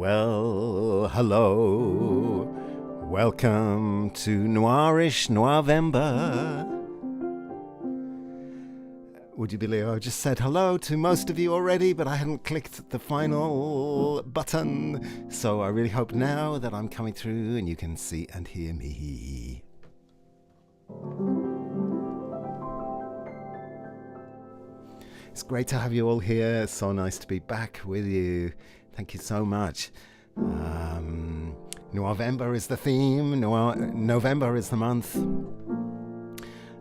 Well, hello. Welcome to Noirish Noirvember. Would you believe I just said hello to most of you already, but I hadn't clicked the final button. So I really hope now that I'm coming through and you can see and hear me. It's great to have you all here. It's so nice to be back with you. Thank you so much. Noirvember is the theme. November is the month.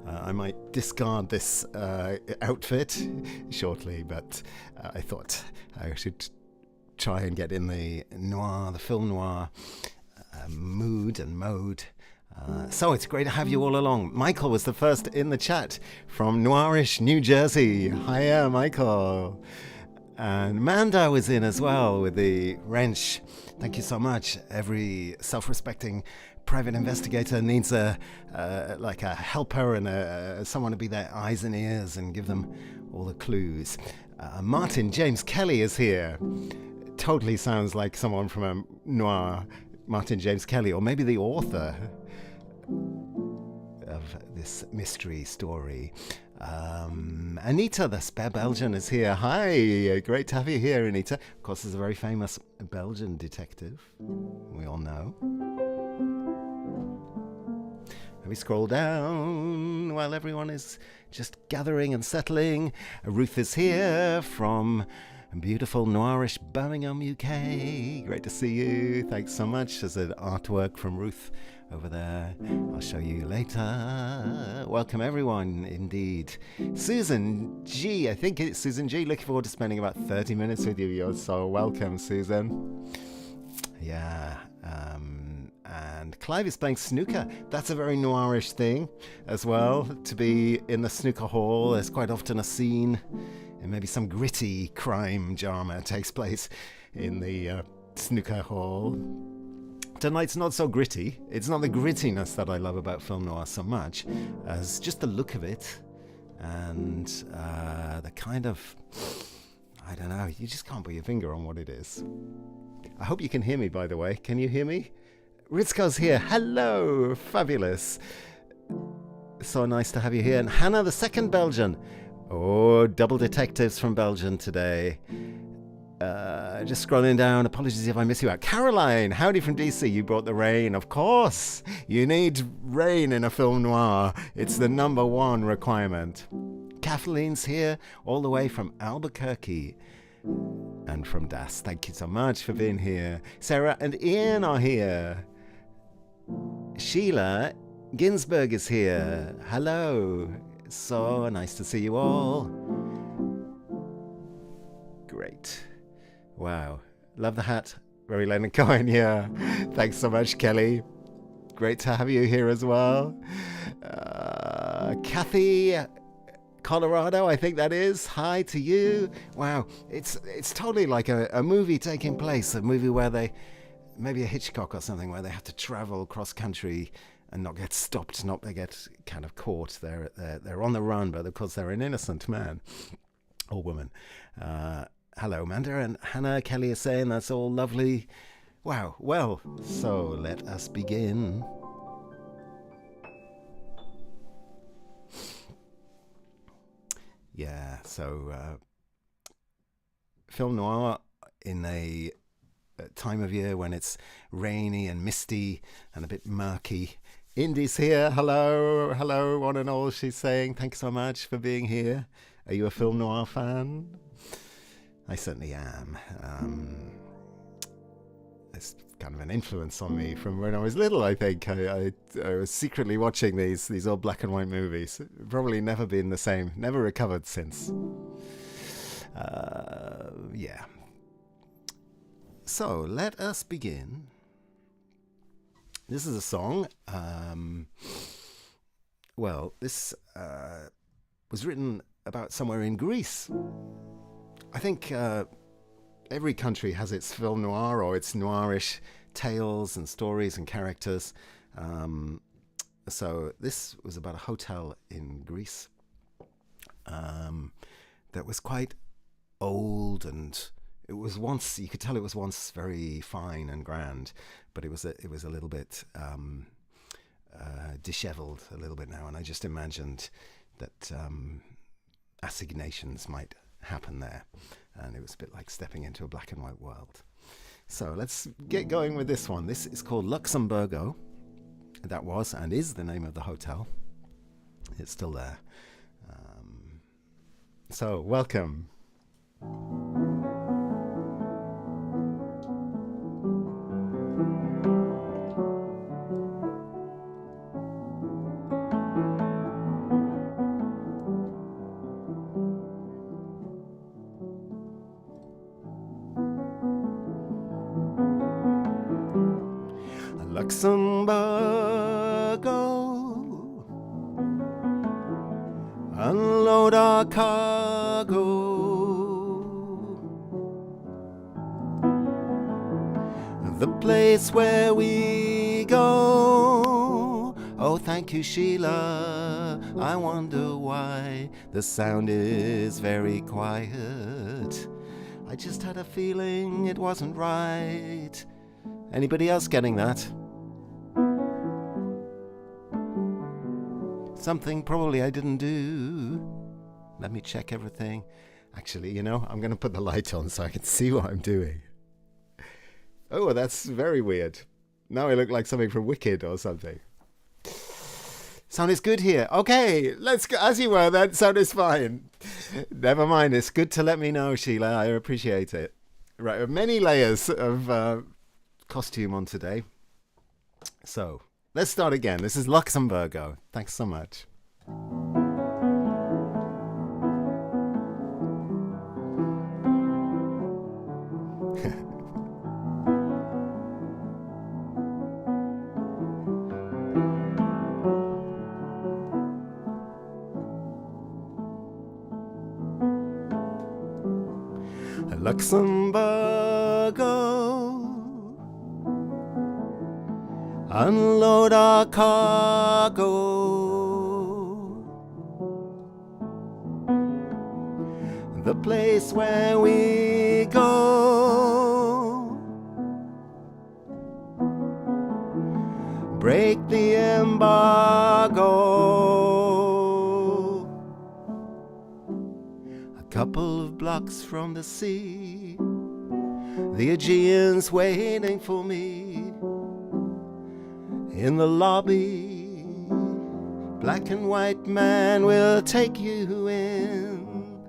I might discard this outfit shortly, but I thought I should try and get in the film noir mood and mode. So it's great to have you all along. Michael was the first in the chat from Noirish, New Jersey. Hiya, Michael. And Manda was in as well with the wrench. Thank you so much. Every self-respecting private investigator needs a helper and someone to be their eyes and ears and give them all the clues. Martin James Kelly is here. Totally sounds like someone from a noir. Martin James Kelly, or maybe the author of this mystery story. Anita, the spare Belgian, is here. Hi, great to have you here, Anita. Of course, there's a very famous Belgian detective, we all know. Let me scroll down while everyone is just gathering and settling. Ruth is here from beautiful Noirish Birmingham, UK. Great to see you. Thanks so much. There's an artwork from Ruth over there. I'll show you later. Welcome everyone, indeed. Susan G, I think it's Susan G. Looking forward to spending about 30 minutes with you. You're so welcome, Susan. Yeah. And Clive is playing snooker. That's a very noirish thing as well, to be in the snooker hall. There's quite often a scene, and maybe some gritty crime drama takes place in the snooker hall. Tonight's not so gritty. It's not the grittiness that I love about film noir so much as just the look of it and the kind of, I don't know, you just can't put your finger on what it is. I hope you can hear me, by the way. Can you hear me? Ritzko's here. Hello. Fabulous. So nice to have you here. And Hannah, the second Belgian. Oh, double detectives from Belgium today. Just scrolling down. Apologies if I miss you out. Caroline, howdy from DC. You brought the rain. Of course. You need rain in a film noir. It's the number one requirement. Kathleen's here all the way from Albuquerque. And from Das. Thank you so much for being here. Sarah and Ian are here. Sheila Ginsberg is here. Hello. So nice to see you all. Great. Wow. Love the hat. Very Leonard Cohen, yeah. Thanks so much, Kelly. Great to have you here as well. Kathy, Colorado, I think that is. Hi to you. Wow. It's totally like a movie taking place. A movie where they, maybe a Hitchcock or something, where they have to travel cross country and not get stopped, not they get kind of caught. They're on the run, but of course they're an innocent man or woman. Hello, Amanda and Hannah. Kelly is saying that's all lovely. Wow. Well, so let us begin. Yeah. So film noir in a time of year when it's rainy and misty and a bit murky. Indy's here. Hello, hello, one and all. She's saying, thanks so much for being here. Are you a film noir fan? I certainly am. It's kind of an influence on me from when I was little, I think. I was secretly watching these old black and white movies. Probably never been the same. Never recovered since. Yeah. So, let us begin. This is a song. This was written about somewhere in Greece. I think every country has its film noir or its noirish tales and stories and characters. So this was about a hotel in Greece that was quite old and It was once, you could tell it was once very fine and grand, but it was a little bit disheveled a little bit now, and I just imagined that assignations might happen there, and it was a bit like stepping into a black and white world. So let's get going with this one. This is called Luxembourgo. That was and is the name of the hotel. It's still there. So welcome. Luxembourgo, unload our cargo, the place where we go. Oh, thank you, Sheila. I wonder why the sound is very quiet. I just had a feeling it wasn't right. Anybody else getting that? Something probably I didn't do. Let me check everything. Actually, you know, I'm going to put the light on so I can see what I'm doing. Oh, that's very weird. Now I look like something from Wicked or something. Sound is good here. Okay, let's go. As you were, that sound is fine. Never mind. It's good to let me know, Sheila. I appreciate it. Right, many layers of costume on today. So let's start again. This is Luxembourgo. Thanks so much. Luxembourgo, unload our cargo, the place where we go, break the embargo, a couple of blocks from the sea, the Aegean's waiting for me. In the lobby, black and white man will take you in,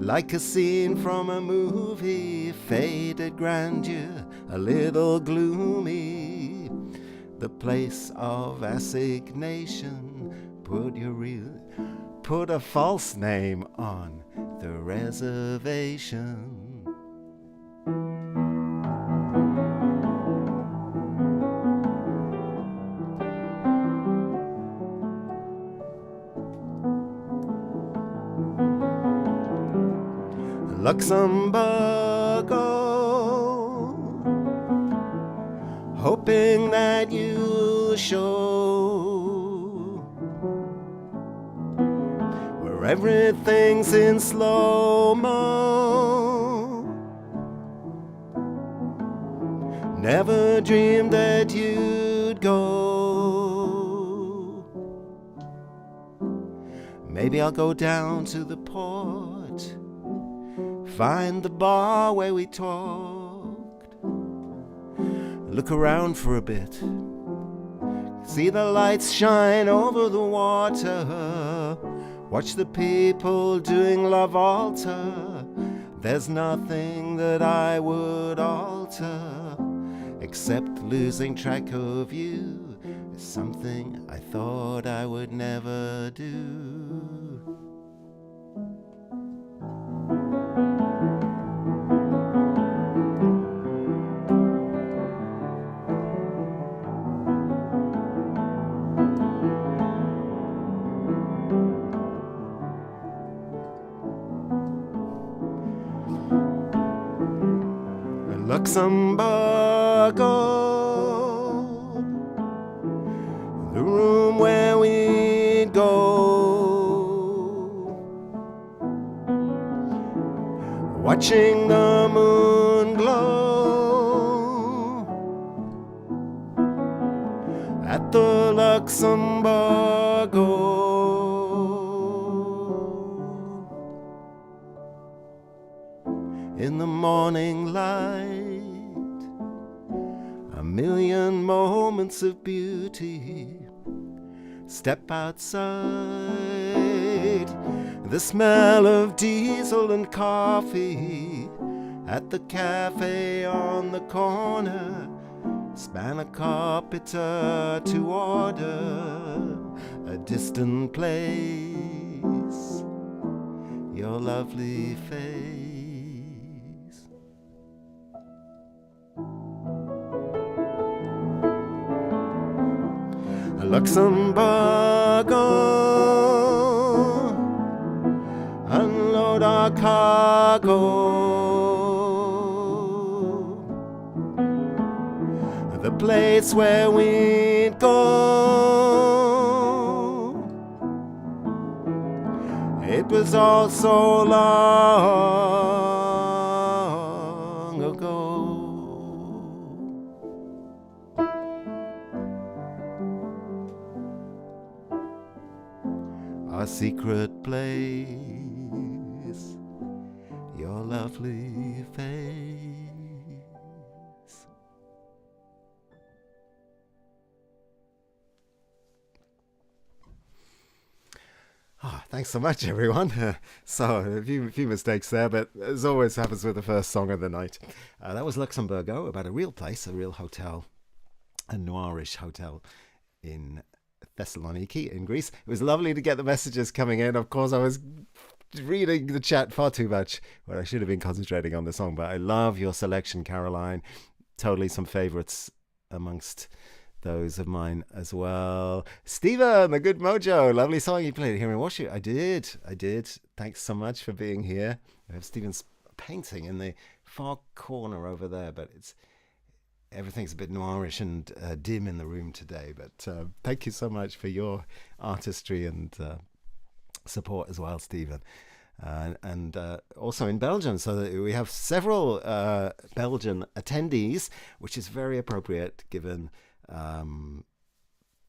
like a scene from a movie, faded grandeur, a little gloomy, the place of assignation. Put a false name on the reservation. Luxembourgo, hoping that you'll show, where everything's in slow-mo. Never dreamed that you'd go. Maybe I'll go down to the port, find the bar where we talked, look around for a bit, see the lights shine over the water, watch the people doing La Volta. There's nothing that I would alter, except losing track of you. It's something I thought I would never do. Luxembourgo, the room where we'd go, watching the moon glow at the Luxembourg. In the morning light, a million moments of beauty. Step outside, the smell of diesel and coffee at the cafe on the corner. Span a carpenter to order a distant place, your lovely face. Luxembourg, unload our cargo. The place where we'd go, it was all so long ago. Our secret place, your lovely face. Thanks so much, everyone. So a few mistakes there, but as always happens with the first song of the night. That was Luxembourgo, about a real place, a real hotel, a noirish hotel in Thessaloniki in Greece. It was lovely to get the messages coming in. Of course, I was reading the chat far too much when I should have been concentrating on the song, but I love your selection, Caroline. Totally some favorites amongst those of mine as well. Stephen, the Good Mojo, lovely song you played here in Washington. I did. Thanks so much for being here. I have Stephen's painting in the far corner over there, but everything's a bit noirish and dim in the room today, but thank you so much for your artistry and support as well, Stephen. And also in Belgium, so that we have several Belgian attendees, which is very appropriate given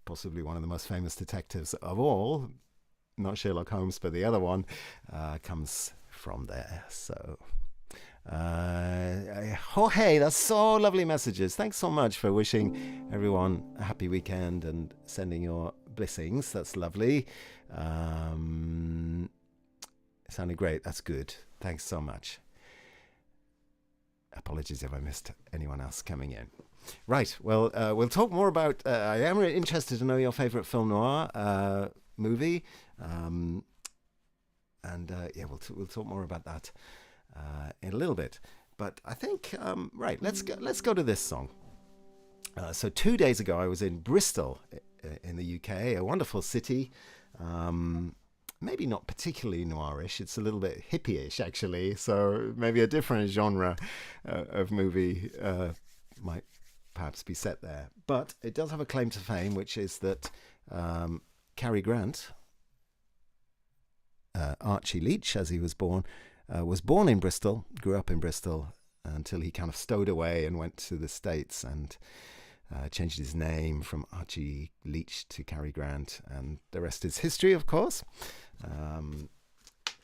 possibly one of the most famous detectives of all, not Sherlock Holmes, but the other one, comes from there. So Jorge, that's so lovely messages. Thanks so much for wishing everyone a happy weekend and sending your blessings. That's lovely. Sounded great. That's good. Thanks so much. Apologies if I missed anyone else coming in. Right, well, we'll talk more about I am really interested to know your favorite film noir movie, and we'll talk more about that in a little bit. But I think right, let's go to this song. So 2 days ago I was in Bristol in the UK, a wonderful city. Maybe not particularly noirish, it's a little bit hippie-ish actually, so maybe a different genre of movie might perhaps be set there. But it does have a claim to fame, which is that Cary Grant, Archie Leach as he was born in Bristol, grew up in Bristol until he kind of stowed away and went to the States and changed his name from Archie Leach to Cary Grant, and the rest is history, of course.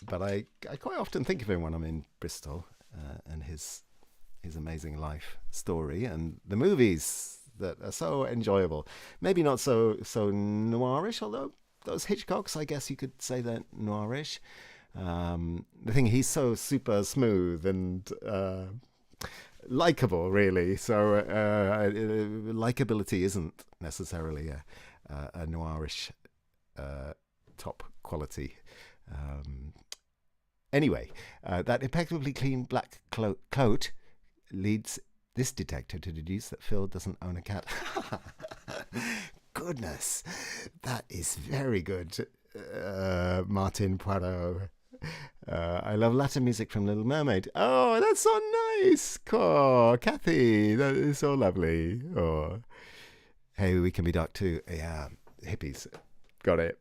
But I quite often think of him when I'm in Bristol and his amazing life story and the movies that are so enjoyable. Maybe not so noirish, although those Hitchcocks, I guess you could say they're noirish. The thing, he's so super smooth and likable, really. So likability isn't necessarily a noirish top quality. Anyway, that impeccably clean black coat leads this detective to deduce that Phil doesn't own a cat. Goodness, that is very good, Martin Poirot. I love Latin music from Little Mermaid. Oh, that's so nice. Oh, Kathy, that is so lovely. Oh, hey, we can be dark too. Yeah, hippies. Got it.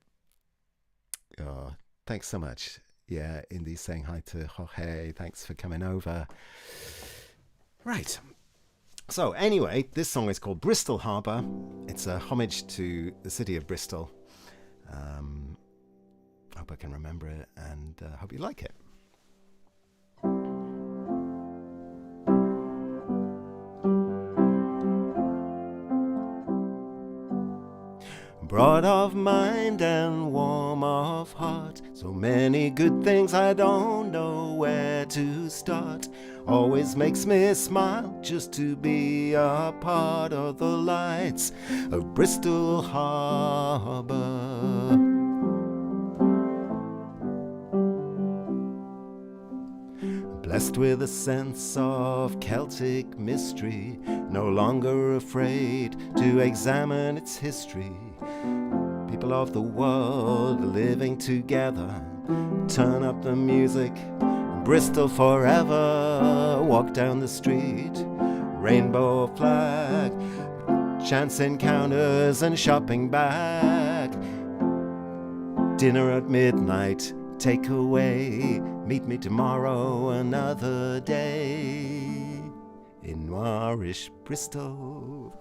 Oh, thanks so much. Yeah, Indy's saying hi to Jorge. Thanks for coming over. Right. So anyway, this song is called Bristol Harbour. It's a homage to the city of Bristol. Hope I can remember it, and hope you like it. Broad of mind and warm of heart, so many good things I don't know where to start. Always makes me smile just to be a part of the lights of Bristol Harbour. Blessed with a sense of Celtic mystery, no longer afraid to examine its history. People of the world living together, turn up the music, Bristol forever. Walk down the street, rainbow flag, chance encounters and shopping back. Dinner at midnight, take away, meet me tomorrow another day in noirish Bristol.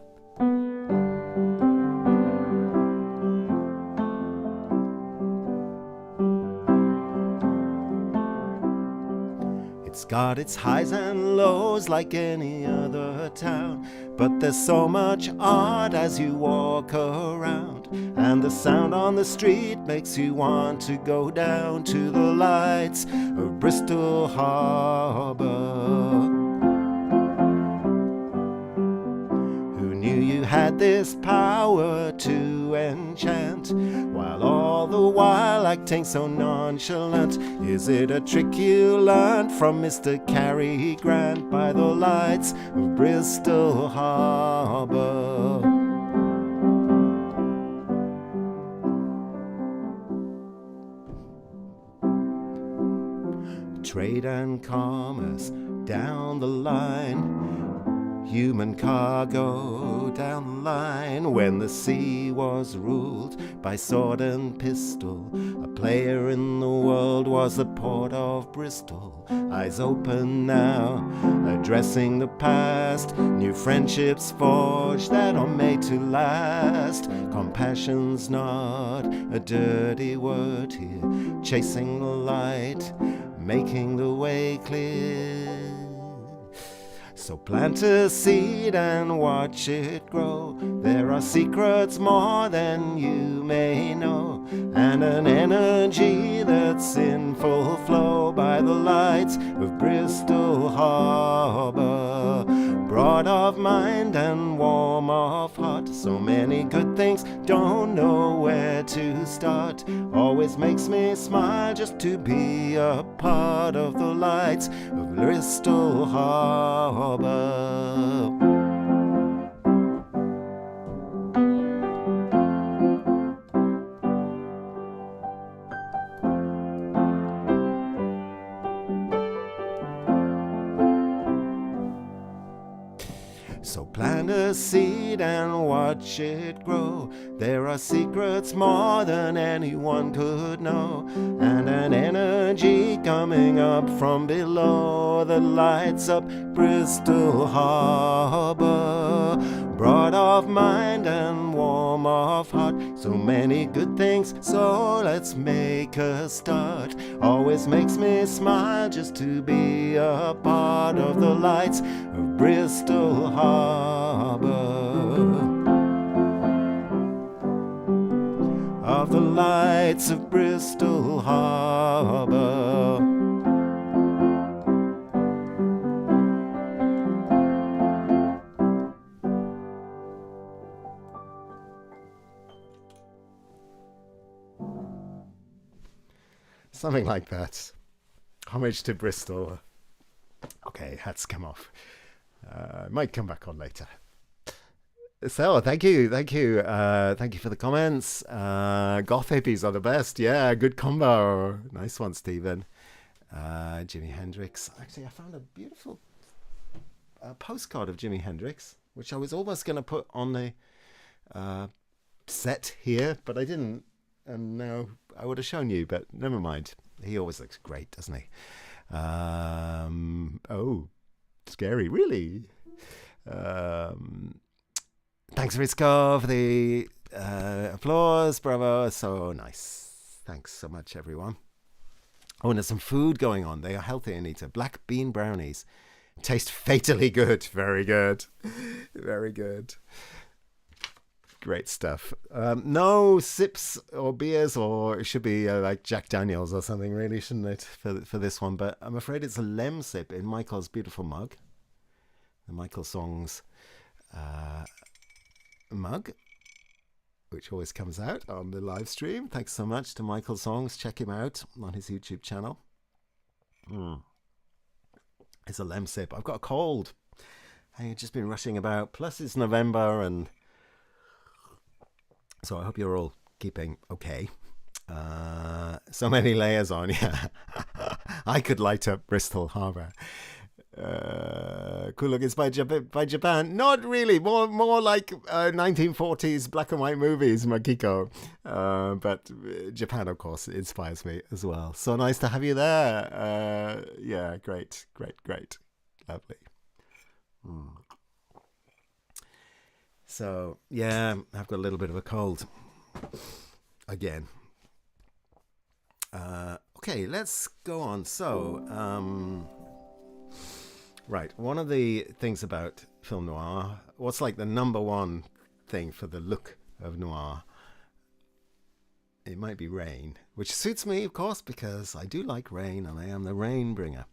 It's got its highs and lows like any other town, but there's so much art as you walk around, and the sound on the street makes you want to go down to the lights of Bristol Harbour. Who knew you had this power to enchant, while all the while acting so nonchalant? Is it a trick you learned from Mr. Cary Grant by the lights of Bristol Harbour? Trade and commerce down the line, human cargo down the line. When the sea was ruled by sword and pistol, a player in the world was the port of Bristol. Eyes open now, addressing the past, new friendships forged that are made to last. Compassion's not a dirty word here, chasing the light, making the way clear. So plant a seed and watch it grow. There are secrets more than you may know, and an energy that's in full flow by the lights of Bristol Harbour. Broad of mind and warm of heart, so many good things, don't know where to start. Always makes me smile just to be a part of the lights of Bristol Harbour. So plant a seed and watch it grow. There are secrets more than anyone could know, and an energy coming up from below that lights up Bristol Harbour. Broad of mind and warm of heart, so many good things, so let's make a start. Always makes me smile just to be a part of the lights of Bristol Harbour. Of the lights of Bristol Harbour. Something like that. Homage to Bristol. Okay, hats come off. Might come back on later. So, thank you for the comments. Goth hippies are the best. Yeah, good combo. Nice one, Stephen. Jimi Hendrix. Actually, I found a beautiful postcard of Jimi Hendrix, which I was almost going to put on the set here, but I didn't. And now I would have shown you, but never mind. He always looks great, doesn't he? Oh, scary, really. Thanks, Risco, for the applause. Bravo. So nice. Thanks so much, everyone. Oh, and there's some food going on. They are healthy, Anita. Black bean brownies. Taste fatally good. Very good. Very good. Great stuff. No sips or beers, or it should be like Jack Daniels or something, really, shouldn't it, for this one? But I'm afraid it's a lem sip in Michael's beautiful mug. The Michael Songs mug, which always comes out on the live stream. Thanks so much to Michael Songs. Check him out on his YouTube channel. It's a lem sip. I've got a cold. I've just been rushing about. Plus it's November, and so I hope you're all keeping okay. So many layers on, yeah. I could light up Bristol Harbour. Cool look, it's by Japan. Not really, more like 1940s black and white movies, Makiko. But Japan, of course, inspires me as well. So nice to have you there. Yeah, great. Lovely. So, yeah, I've got a little bit of a cold. Again. Okay, let's go on. So, right, one of the things about film noir, what's like the number one thing for the look of noir? It might be rain, which suits me, of course, because I do like rain and I am the rain bringer.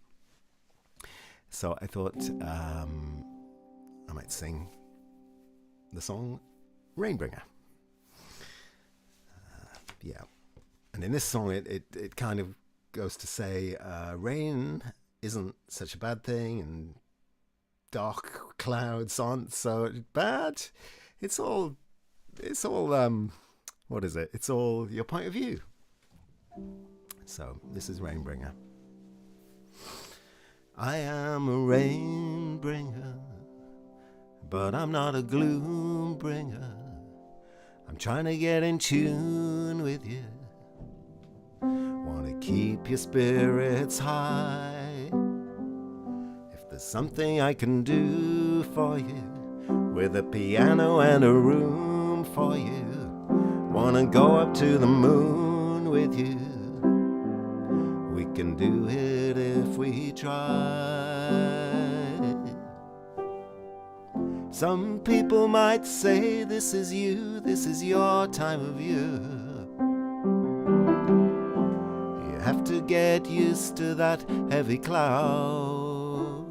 So I thought I might sing the song Rainbringer. Yeah. And in this song, it kind of goes to say rain isn't such a bad thing, and dark clouds aren't so bad. It's all what is it? It's all your point of view. So this is Rainbringer. I am a rain bringer, but I'm not a gloom bringer. I'm trying to get in tune with you. Want to keep your spirits high. If there's something I can do for you, with a piano and a room for you, want to go up to the moon with you. We can do it if we try. Some people might say this is you, this is your time of year. You have to get used to that heavy cloud.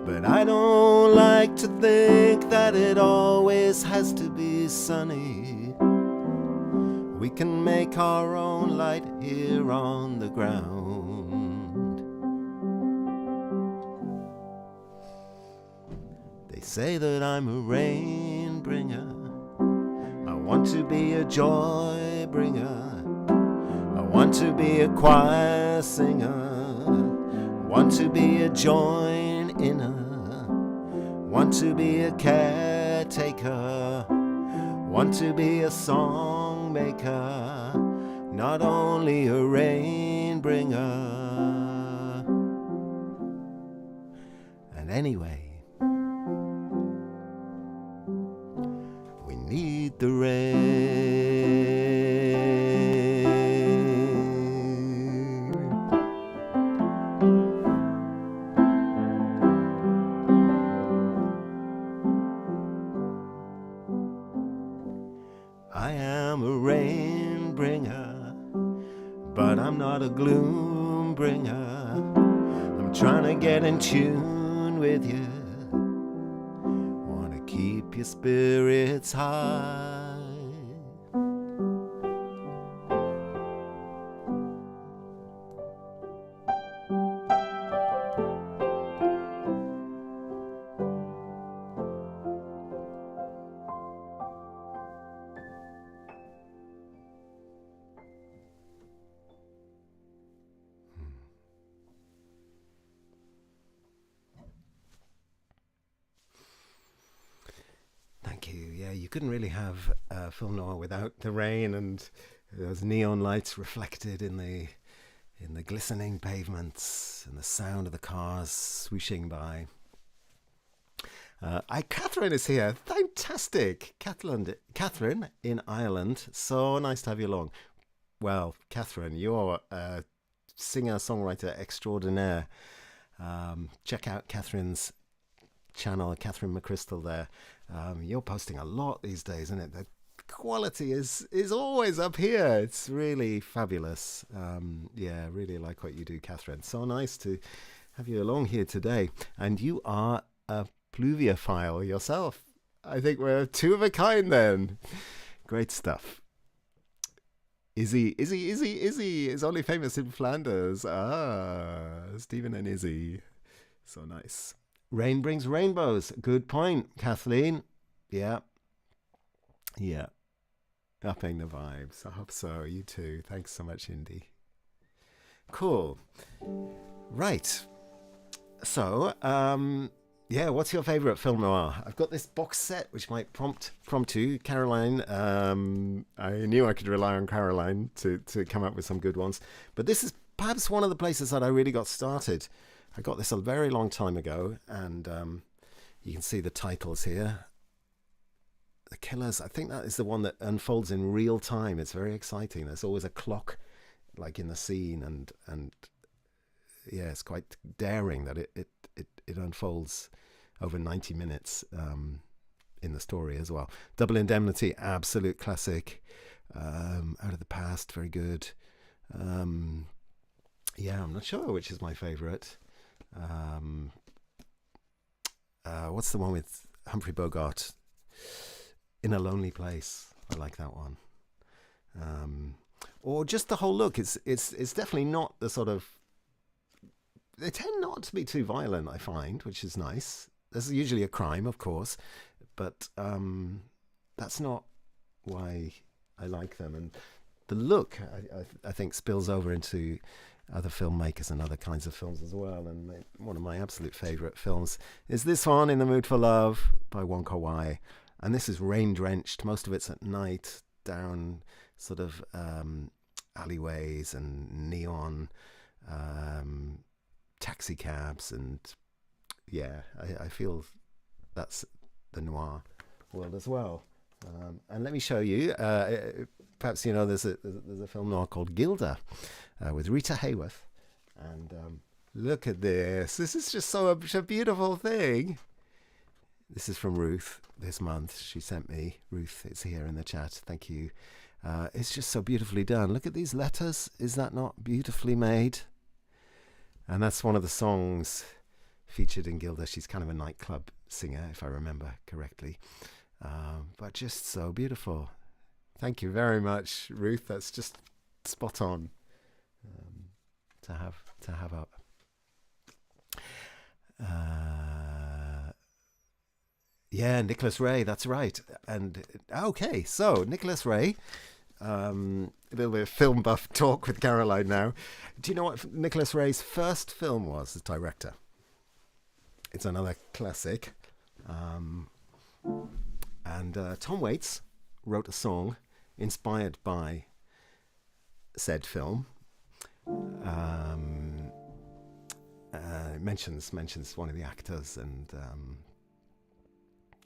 But I don't like to think that it always has to be sunny. We can make our own light here on the ground. They say that I'm a rain bringer. I want to be a joy bringer. I want to be a choir singer. Want to be a join inner. Want to be a caretaker. Want to be a song maker, not only a rain bringer. And anyway, we need the rain. I am a rain bringer, but I'm not a gloom bringer. I'm trying to get in tune with you. Want to keep your spirits high. Thank you. Yeah, you couldn't really have film noir without the rain and those neon lights reflected in the glistening pavements and the sound of the cars swooshing by. Catherine is here. Fantastic. Catherine in Ireland. So nice to have you along. Well, Catherine, you're a singer-songwriter extraordinaire. Check out Catherine's channel, Catherine McChrystal there. You're posting a lot these days, isn't it? The quality is always up here. It's really fabulous. Yeah, really like what you do, Catherine. So nice to have you along here today. And you are a pluviophile yourself. I think we're two of a kind then. Great stuff. Izzy is only famous in Flanders. Stephen and Izzy. So nice. Rain brings rainbows. Good point, Kathleen. Yeah. Upping the vibes. I hope so. You too. Thanks so much, Indy. Cool. Right. So, yeah, what's your favourite film noir? I've got this box set which might prompt you, Caroline. I knew I could rely on Caroline to come up with some good ones. But this is perhaps one of the places that I really got started. I got this a very long time ago, and you can see the titles here. The Killers, I think that is the one that unfolds in real time. It's very exciting. There's always a clock like in the scene, and yeah, it's quite daring that it unfolds over 90 minutes in the story as well. Double Indemnity, absolute classic. Out of the Past, very good. Yeah, I'm not sure which is my favourite. What's the one with Humphrey Bogart? In a Lonely Place. I like that one. Or just the whole look. It's definitely not the sort of. They tend not to be too violent, I find, which is nice. There's usually a crime, of course, but that's not why I like them. And the look, I think, spills over into other filmmakers and other kinds of films as well. And one of my absolute favourite films is this one, In the Mood for Love, by Wong Kar-wai. And this is rain-drenched. Most of it's at night, down sort of alleyways and neon taxi cabs, and yeah, I feel that's the noir world as well. And let me show you. Perhaps you know there's a film noir called Gilda with Rita Hayworth, and look at this. This is just such a beautiful thing. This is from Ruth this month. She sent me. Ruth, it's here in the chat. Thank you. It's just so beautifully done. Look at these letters. Is that not beautifully made? And that's one of the songs featured in Gilda. She's kind of a nightclub singer, if I remember correctly. But just so beautiful. Thank you very much, Ruth. That's just spot on to have up. Yeah, Nicholas Ray. That's right. And okay, so Nicholas Ray. A little bit of film buff talk with Caroline now. Do you know what Nicholas Ray's first film was as director? It's another classic. And Tom Waits wrote a song inspired by said film. It mentions one of the actors, and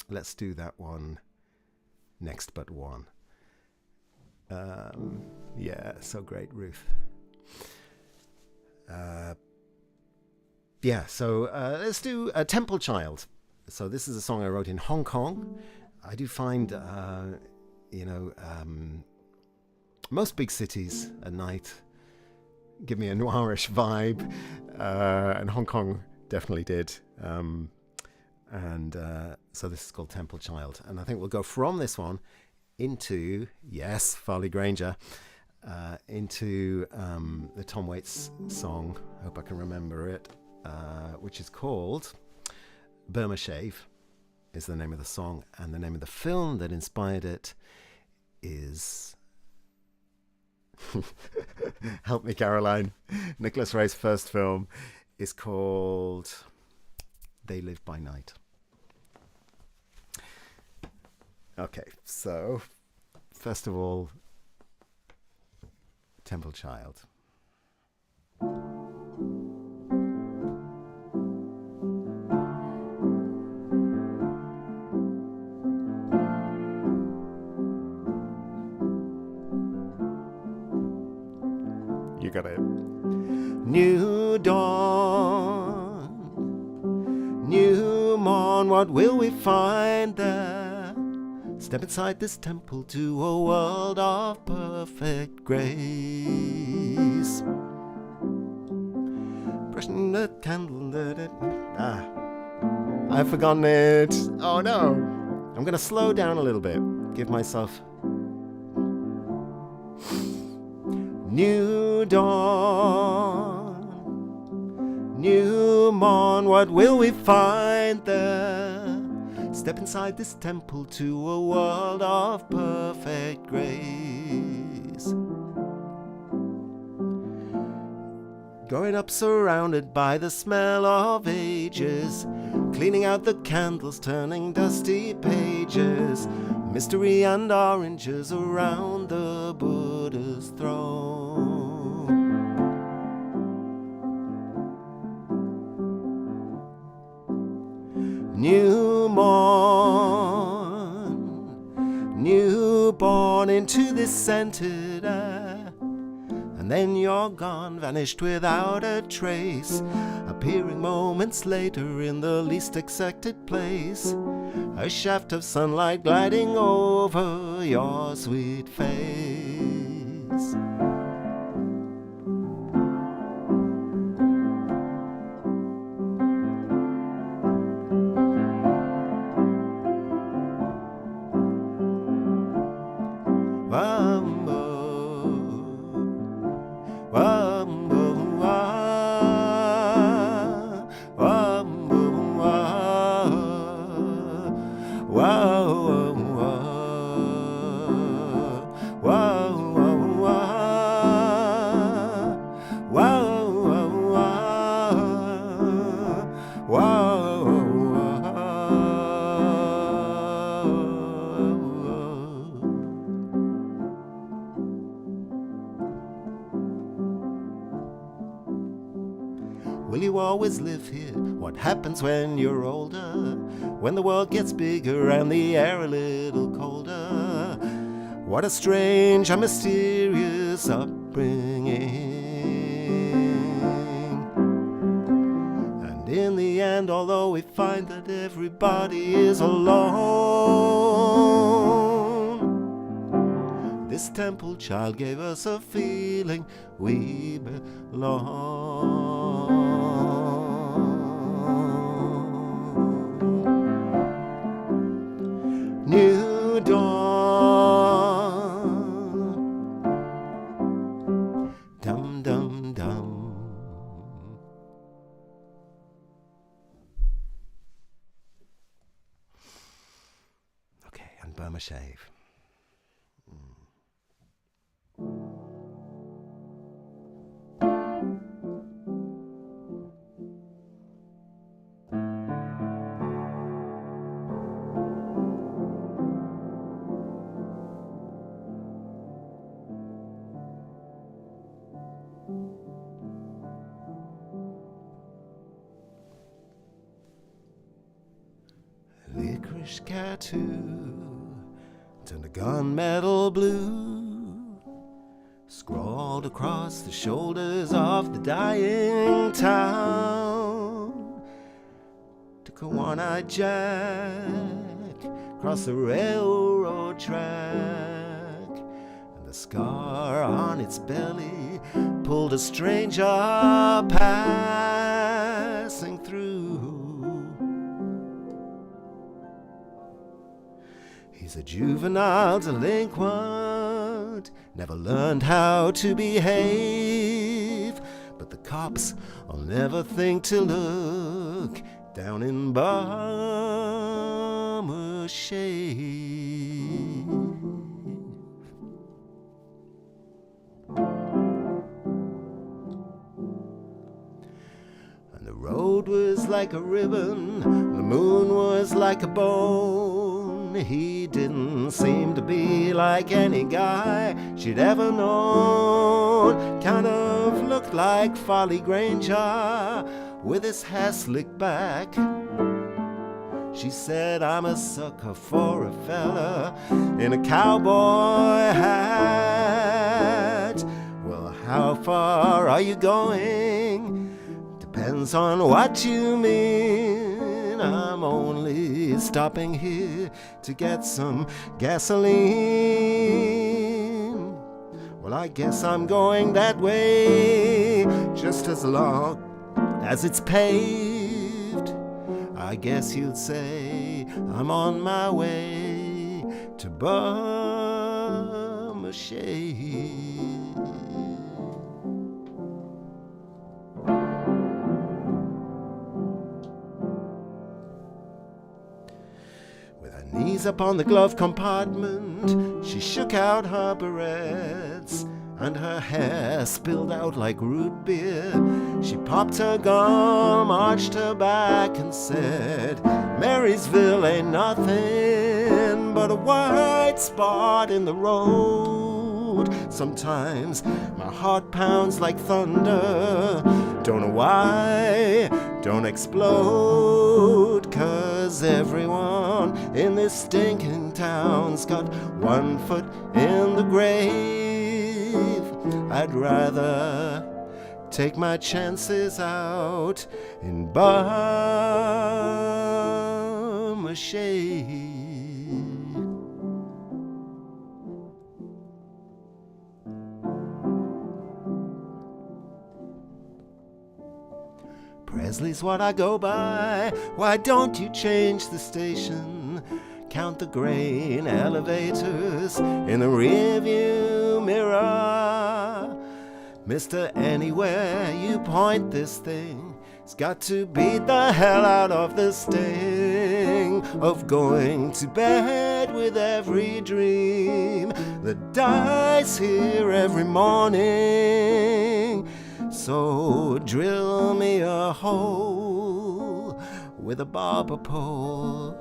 let's do that one next but one. Yeah, so great, Ruth. Yeah, so let's do Temple Child. So this is a song I wrote in Hong Kong. I do find, most big cities at night give me a noirish vibe, and Hong Kong definitely did. So this is called Temple Child, and I think we'll go from this one into, yes, Farley Granger, into the Tom Waits song, I hope I can remember it, which is called Burma Shave, is the name of the song, and the name of the film that inspired it is help me, Caroline. Nicholas Ray's first film is called They Live by Night. Okay, so first of all, Temple Child. You got it. New dawn, new morn, what will we find there? Step inside this temple to a world of perfect grace. Brushing the candle, I've forgotten it. Oh no. I'm gonna slow down a little bit. Give myself... New dawn, new morn, what will we find there? Step inside this temple to a world of perfect grace. Going up surrounded by the smell of ages, cleaning out the candles, turning dusty pages, mystery and oranges around the Buddha's throne. New morn, newborn into this scented air, and then you're gone, vanished without a trace, appearing moments later in the least expected place, a shaft of sunlight gliding over your sweet face. Will you always live here? What happens when you're older? When the world gets bigger and the air a little colder? What a strange and mysterious upbringing. And in the end, although we find that everybody is alone, this temple child gave us a feeling we belong. New dawn, dum dum dum. Okay, and Burma shave. Licorice tattoo turned a gunmetal blue, scrawled across the shoulders of the dying town. Took a one-eyed jack across the railroad track, and the scar on its belly pulled a stranger passing through. He's a juvenile delinquent, never learned how to behave, but the cops will never think to look down in Burma shave. And the road was like a ribbon, the moon was like a bone, he didn't seem to be like any guy she'd ever known. Kind of looked like Folly Granger with his hair slicked back. She said, I'm a sucker for a fella in a cowboy hat. Well, how far are you going? Depends on what you mean. I'm only stopping here to get some gasoline. Well, I guess I'm going that way, just as long as it's paved. I guess you'd say I'm on my way to bum a shave. With her knees up on the glove compartment, she shook out her barrettes, and her hair spilled out like root beer. She popped her gum, arched her back, and said, Marysville ain't nothing but a white spot in the road. Sometimes my heart pounds like thunder. Don't know why, don't explode, 'cause everyone in this stinking town's got one foot in the grave. I'd rather take my chances out in bum a shave. Presley's what I go by. Why don't you change the station? Count the grain elevators in the rearview mirror. Mister, anywhere you point this thing, it's got to beat the hell out of the sting of going to bed with every dream that dies here every morning. So drill me a hole with a barber pole.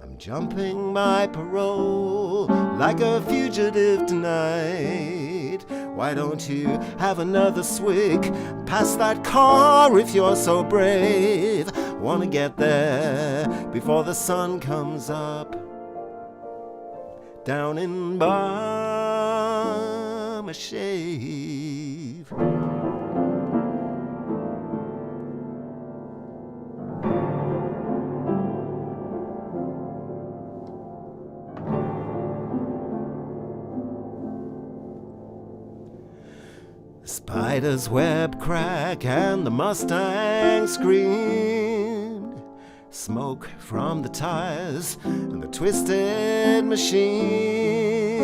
I'm jumping my parole like a fugitive tonight. Why don't you have another swig? Pass that car if you're so brave. Wanna get there before the sun comes up. Down in Bum a Shave. The spider's web crack and the Mustang screamed. Smoke from the tires and the twisted machines.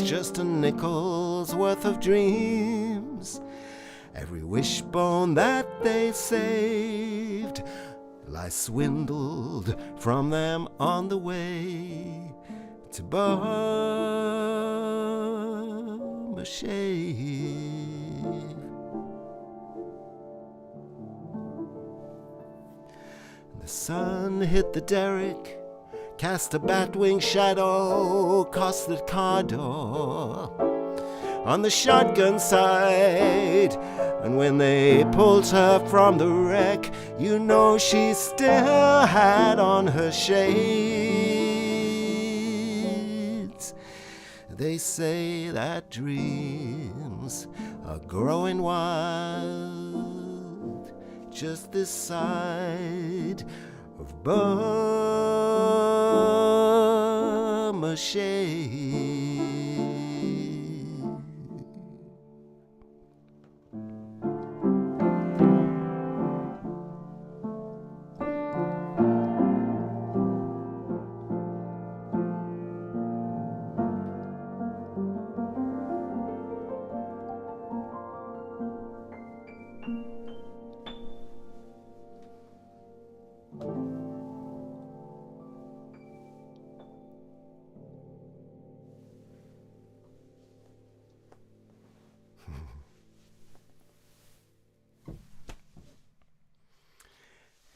Just a nickel's worth of dreams. Every wishbone that they saved lies swindled from them on the way to Bum a Shave. The sun hit the derrick, cast a batwing shadow across the car door on the shotgun side. And when they pulled her from the wreck, you know she still had on her shades. They say that dreams are growing wild just this side of Bum a Shave.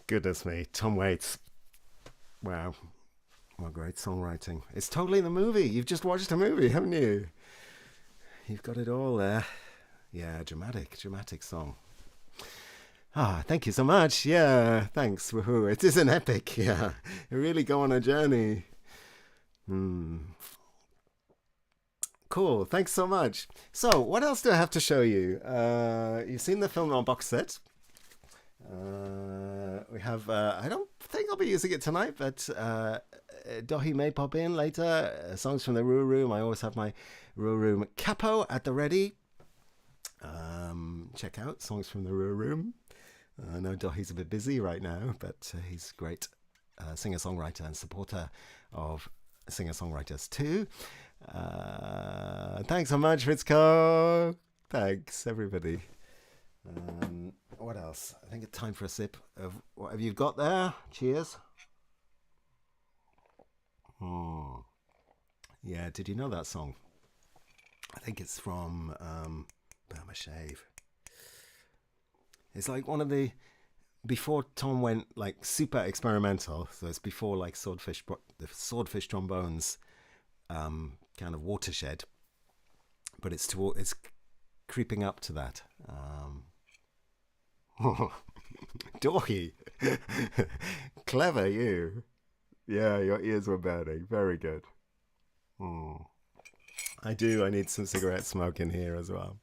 Goodness me, Tom Waits. Wow. What great songwriting. It's totally the movie. You've just watched a movie, haven't you? You've got it all there. Yeah, dramatic song. Ah, thank you so much. Yeah, thanks. Woohoo. It is an epic. Yeah, you really go on a journey. Cool. Thanks so much. So, what else do I have to show you? You've seen the film on box set. We have. I don't think I'll be using it tonight, but Dohi may pop in later. Songs from the Roo Room. I always have my Roo Room capo at the ready. Check out Songs from the Roo Room. I know Dohi's a bit busy right now, but he's a great singer-songwriter and supporter of singer-songwriters too. Thanks so much, Ritzko. Thanks, everybody. What else? I think it's time for a sip of what have you got there? Cheers. Yeah, did you know that song? I think it's from Burma Shave. It's like one of the before Tom went like super experimental. So it's before like the Swordfish Trombones kind of watershed, but it's creeping up to that. Dohi, clever you. Yeah, your ears were burning. Very good. I need some cigarette smoke in here as well.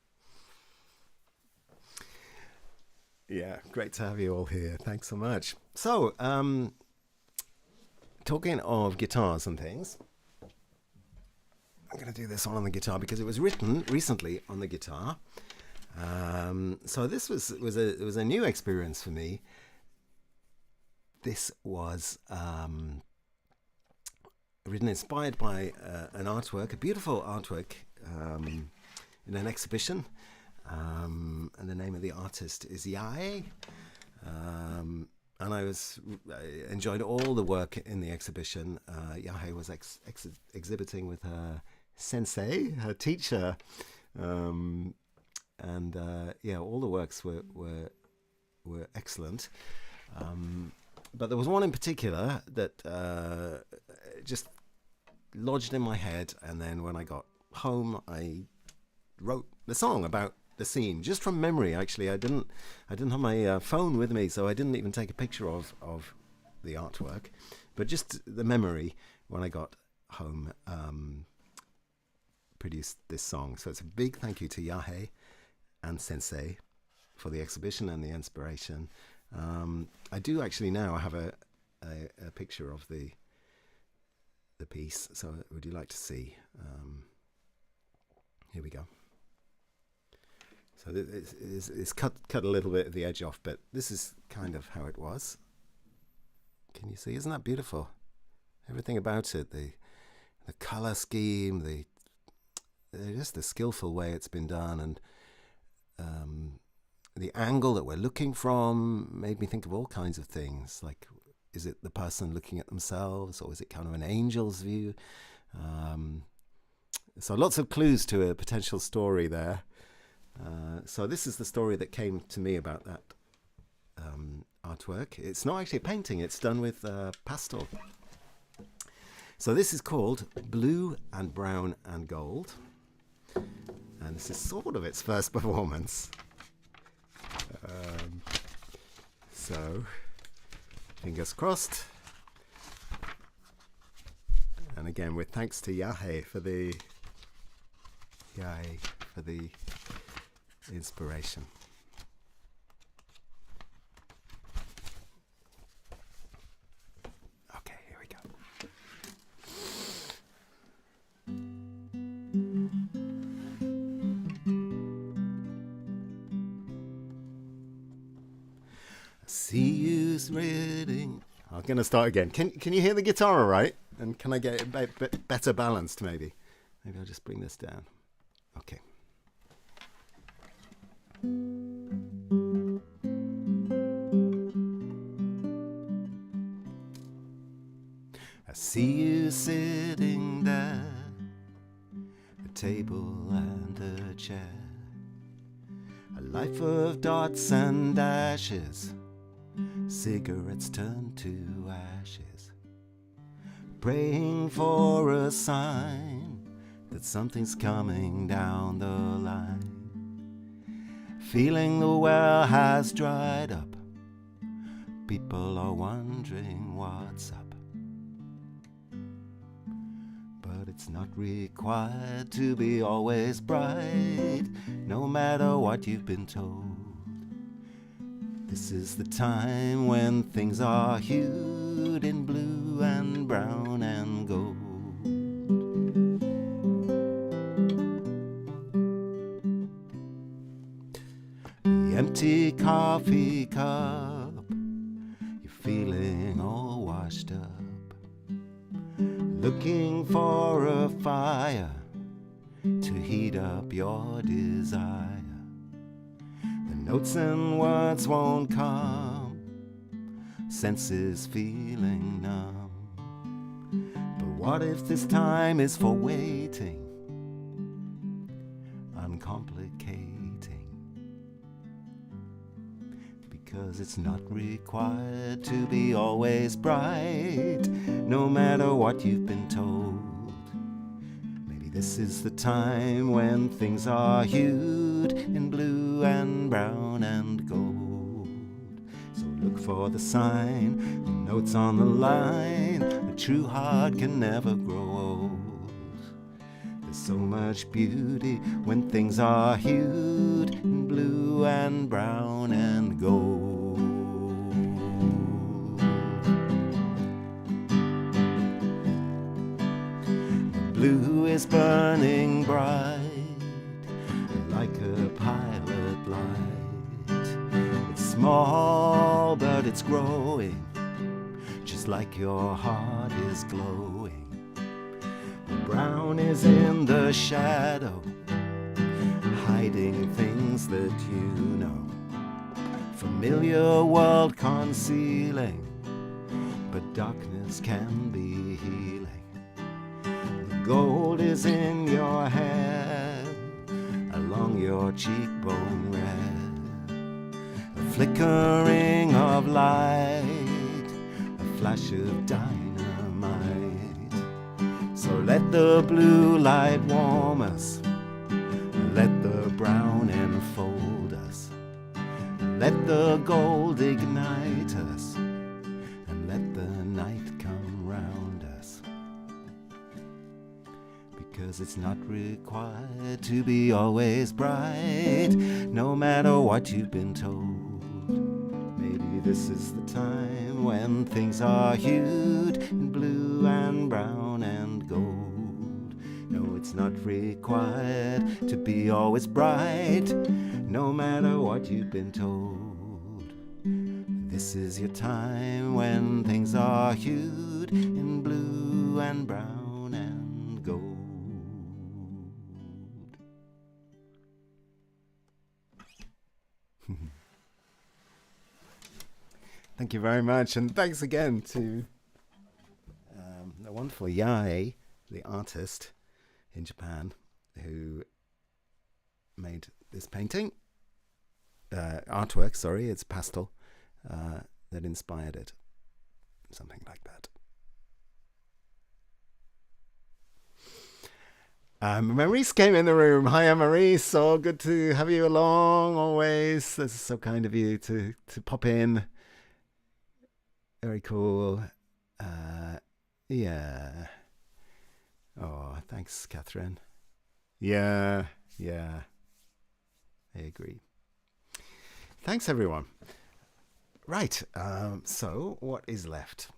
Yeah, great to have you all here. Thanks so much. So, talking of guitars and things, I'm going to do this one on the guitar because it was written recently on the guitar. So this was a new experience for me. This was written inspired by an artwork, a beautiful artwork in an exhibition. And the name of the artist is Yae. And I enjoyed all the work in the exhibition. Yae was exhibiting with her sensei, her teacher. And all the works were excellent. But there was one in particular that just lodged in my head. And then when I got home, I wrote the song about the scene just from memory. Actually, I didn't have my phone with me, so I didn't even take a picture of the artwork, but just the memory when I got home produced this song. So it's a big thank you to Yae and Sensei for the exhibition and the inspiration. I do actually now have a picture of the piece, so would you like to see? Here we go. So it's cut a little bit of the edge off, but this is kind of how it was. Can you see? Isn't that beautiful? Everything about it, the color scheme, just the skillful way it's been done, and the angle that we're looking from made me think of all kinds of things. Like, is it the person looking at themselves, or is it kind of an angel's view? So lots of clues to a potential story there. So this is the story that came to me about that artwork. It's not actually a painting, it's done with pastel. So this is called Blue and Brown and Gold. And this is sort of its first performance. So, fingers crossed. And again, with thanks to Yae for the inspiration. Okay, here we go. I see you reading. I'm going to start again. Can you hear the guitar all right? And can I get it better balanced maybe? Maybe I'll just bring this down. Okay. I see you sitting there, a table and a chair, a life of dots and ashes, cigarettes turned to ashes. praying for a sign that something's coming down the line. Feeling the well has dried up, people are wondering what's up. But it's not required to be always bright, no matter what you've been told. This is the time when things are hued in blue and brown and gold. The empty coffee cup, you're feeling all washed up, looking for a fire to heat up your desire. The notes and words won't come, senses feeling numb. But what if this time is for waiting, uncomplicating? Because it's not required to be always bright, no matter what you've been told. Maybe this is the time when things are hued in blue and brown and gold. So look for the sign, the notes on the line. A true heart can never grow old. There's so much beauty when things are hued in blue and brown and gold. Blue is burning bright like a pilot light. It's small but it's growing, just like your heart is glowing. The brown is in the shadow, hiding things that you know. Familiar world concealing, but darkness can be healing. Gold is in your hair, along your cheekbone red. A flickering of light, a flash of dynamite. So let the blue light warm us, let the brown enfold us. Let the gold ignite us, and let the night come round us. Because it's not required to be always bright, no matter what you've been told. Maybe this is the time when things are hued in blue and brown and gold. No, it's not required to be always bright, no matter what you've been told. This is your time when things are hued in blue and brown and gold. Thank you very much, and thanks again to the wonderful Yae, the artist in Japan, who made this painting, artwork, sorry, it's pastel, that inspired it, something like that. Maurice came in the room. Hiya, Maurice. So good to have you along always. This is so kind of you to pop in. Very cool. Yeah. Oh, thanks, Catherine. Yeah. I agree. Thanks, everyone. Right. So, what is left?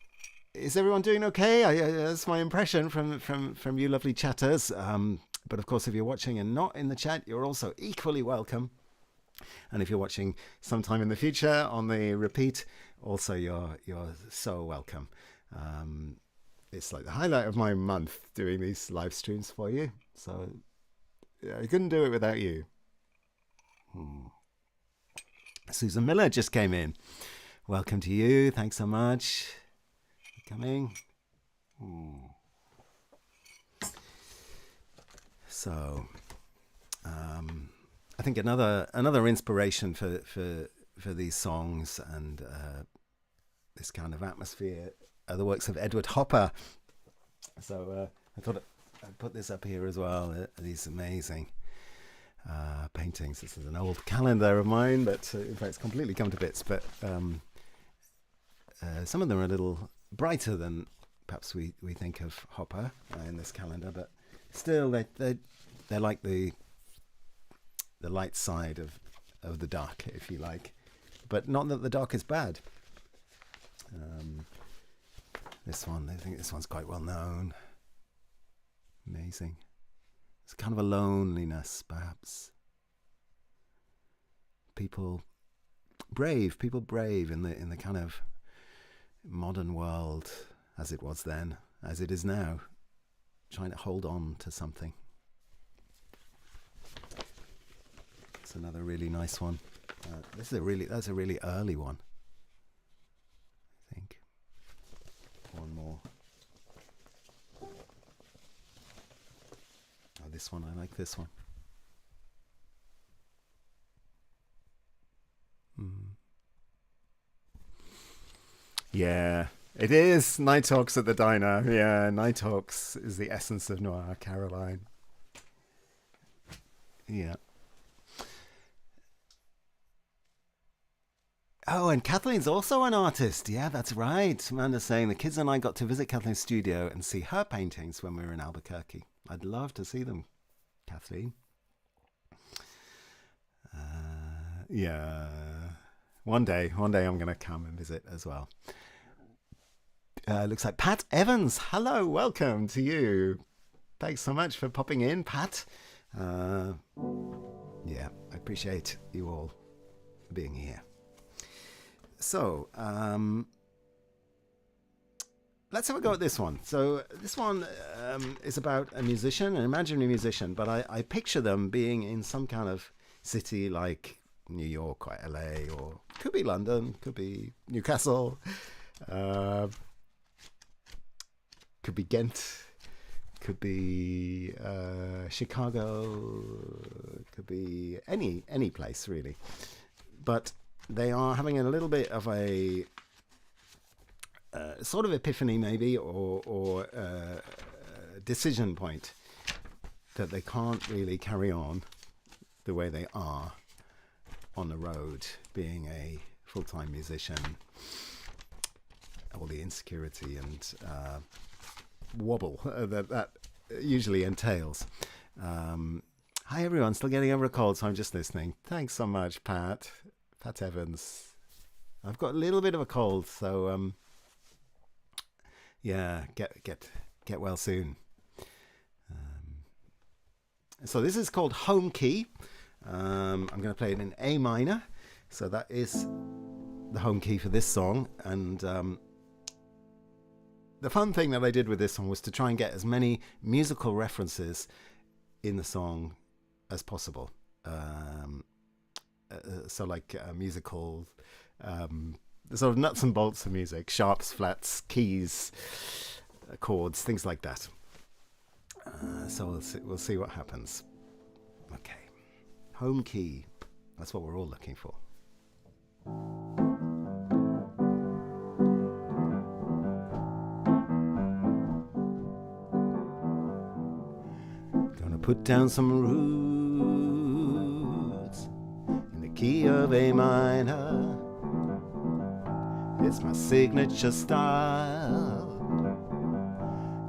Is everyone doing okay? That's my impression from you lovely chatters. But of course, if you're watching and not in the chat, you're also equally welcome. And if you're watching sometime in the future on the repeat, also you're so welcome. It's like the highlight of my month doing these live streams for you. So yeah, I couldn't do it without you. Susan Miller just came in. Welcome to you. Thanks so much for coming. So I think another inspiration for these songs and this kind of atmosphere are the works of Edward Hopper, So I thought I'd put this up here as well. These amazing paintings. This is an old calendar of mine, but in fact it's completely come to bits. But some of them are a little brighter than perhaps we think of Hopper in this calendar, but still they're like the light side of the dark, if you like. But not that the dark is bad. This one, I think this one's quite well known. Amazing. It's kind of a loneliness, perhaps. People brave in the kind of modern world as it was then, as it is now, trying to hold on to something. It's another really nice one. That's a really early one, I think. One more. Oh, this one, I like this one. Yeah, it is Nighthawks at the Diner. Yeah, Nighthawks is the essence of noir, Caroline. Yeah. Oh, and Kathleen's also an artist. Yeah, that's right. Amanda's saying the kids and I got to visit Kathleen's studio and see her paintings when we were in Albuquerque. I'd love to see them, Kathleen. Yeah. One day I'm going to come and visit as well. Looks like Pat Evans. Hello, welcome to you. Thanks so much for popping in, Pat. Yeah, I appreciate you all being here. So, let's have a go at this one. So this one is about a musician, an imaginary musician, but I picture them being in some kind of city like New York or LA, or could be London, could be Newcastle, could be Ghent, could be Chicago, could be any place really. But they are having a little bit of a sort of epiphany maybe, or decision point that they can't really carry on the way they are on the road, being a full-time musician, all the insecurity and wobble that usually entails. Hi everyone, still getting over a cold, so I'm just listening. Thanks so much, Pat Evans. I've got a little bit of a cold, so yeah, get well soon. So this is called Home Key. I'm going to play it in A minor, so that is the home key for this song. And the fun thing that I did with this one was to try and get as many musical references in the song as possible. So like musical, sort of nuts and bolts of music, sharps, flats, keys, chords, things like that. So we'll see what happens. Okay. Home key. That's what we're all looking for. Gonna put down some roots in the key of A minor. It's my signature style.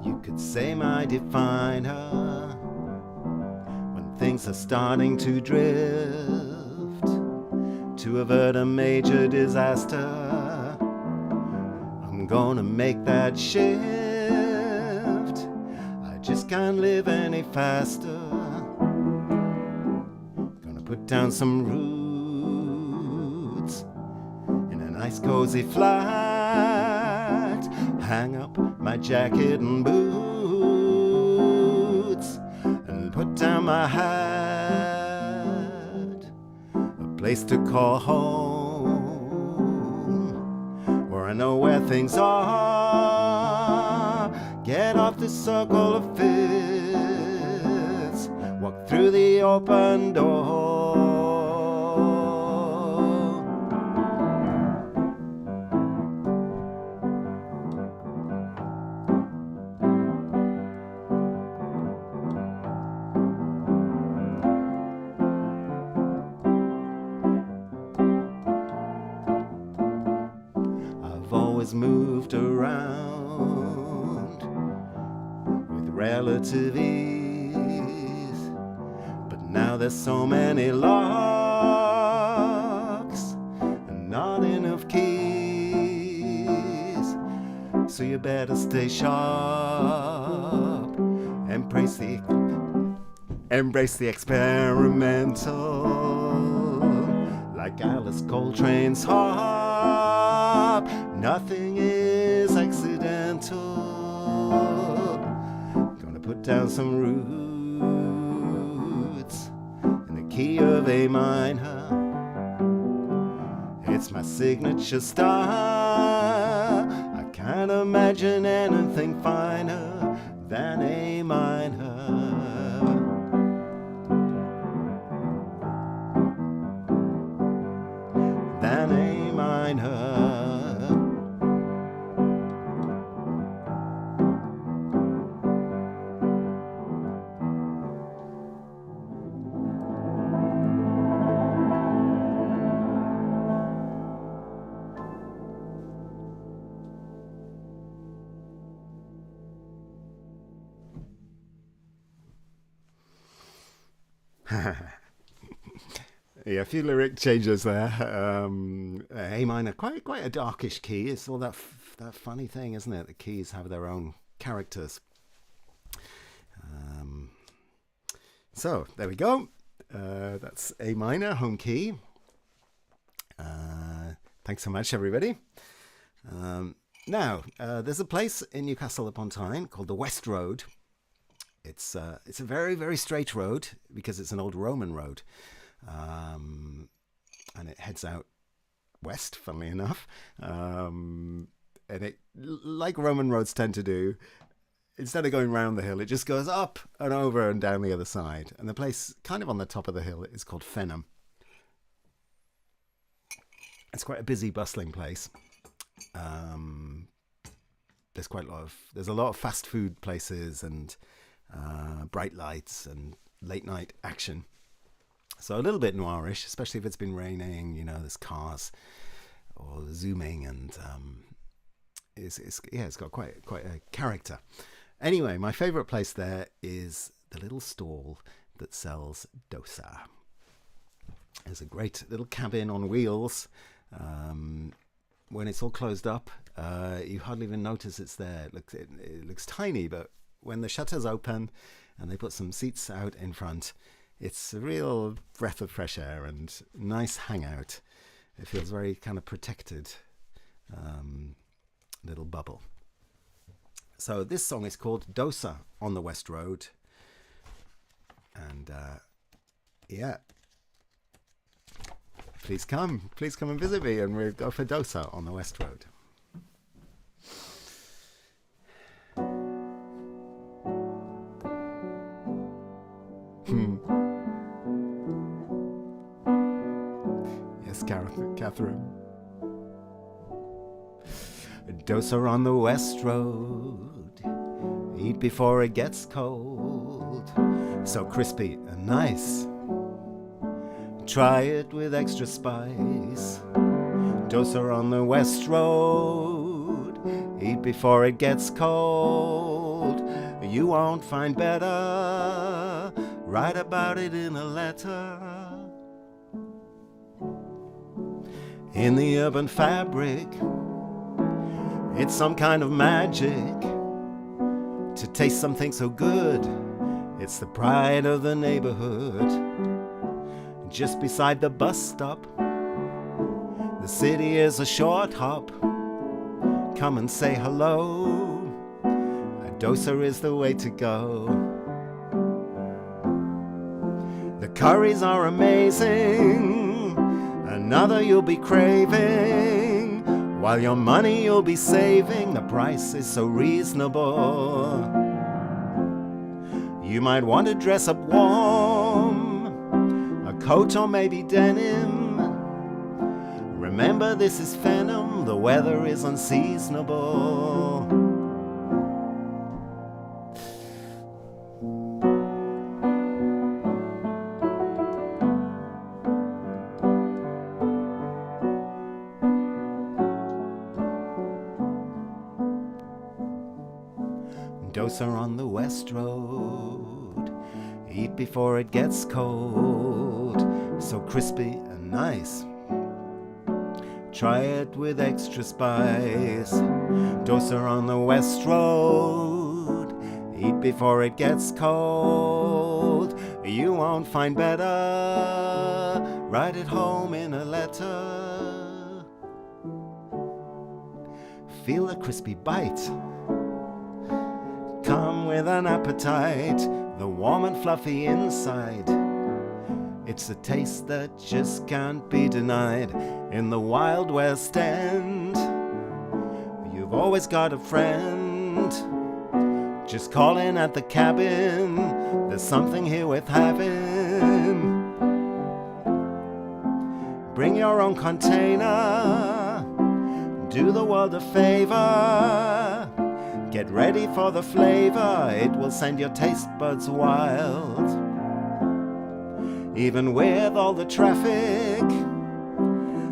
You could say my definer. Things are starting to drift to avert a major disaster. I'm gonna make that shift. I just can't live any faster. Gonna put down some roots in a nice cozy flat. Hang up my jacket and boots, put down my hat, a place to call home, where I know where things are. Get off the circle of fits, walk through the open door. always moved around with relative ease. But now there's so many locks and not enough keys. So you better stay sharp, embrace the experimental, like Alice Coltrane's harp. Nothing is accidental. Gonna put down some roots in the key of A minor. It's my signature style. I can't imagine anything finer than A minor. Than A minor. Yeah, a few lyric changes there. A minor, quite a darkish key. It's all that funny thing, isn't it? The keys have their own characters. So there we go. That's A minor, home key. Thanks so much, everybody. Now, there's a place in Newcastle upon Tyne called the West Road. It's a very, very straight road because it's an old Roman road. And it heads out west, funnily enough. And it, like Roman roads tend to do, instead of going round the hill, it just goes up and over and down the other side. And the place kind of on the top of the hill is called Fenham. It's quite a busy, bustling place. There's a lot of fast food places and bright lights and late night action. So a little bit noirish, especially if it's been raining. You know, there's cars or zooming, and it's got quite a character. Anyway, my favourite place there is the little stall that sells dosa. There's a great little cabin on wheels. When it's all closed up, you hardly even notice it's there. It looks tiny, but when the shutters open and they put some seats out in front, it's a real breath of fresh air and nice hangout. It feels very kind of protected, little bubble. So this song is called Dosa on the West Road. And yeah, please come and visit me, and we'll go for Dosa on the West Road. Yes, Catherine. Dosa on the West Road, eat before it gets cold, so crispy and nice. Try it with extra spice. Dosa on the West Road, eat before it gets cold. You won't find better. Write about it in a letter. In the urban fabric, it's some kind of magic to taste something so good. It's the pride of the neighborhood. Just beside the bus stop, the city is a short hop. Come and say hello. A dosa is the way to go. The curries are amazing. Another you'll be craving. While your money you'll be saving. The price is so reasonable. You might want to dress up warm, a coat or maybe denim. Remember, this is Fenham, the weather is unseasonable. Dosa on the West Road. Eat before it gets cold, so crispy and nice. Try it with extra spice. Dosa on the West Road. Eat before it gets cold. You won't find better. Write it home in a letter. Feel the crispy bite. Come with an appetite. The warm and fluffy inside. It's a taste that just can't be denied. In the Wild West End, you've always got a friend. Just call in at the cabin. There's something here worth having. Bring your own container. Do the world a favor. Get ready for the flavor. It will send your taste buds wild. Even with all the traffic,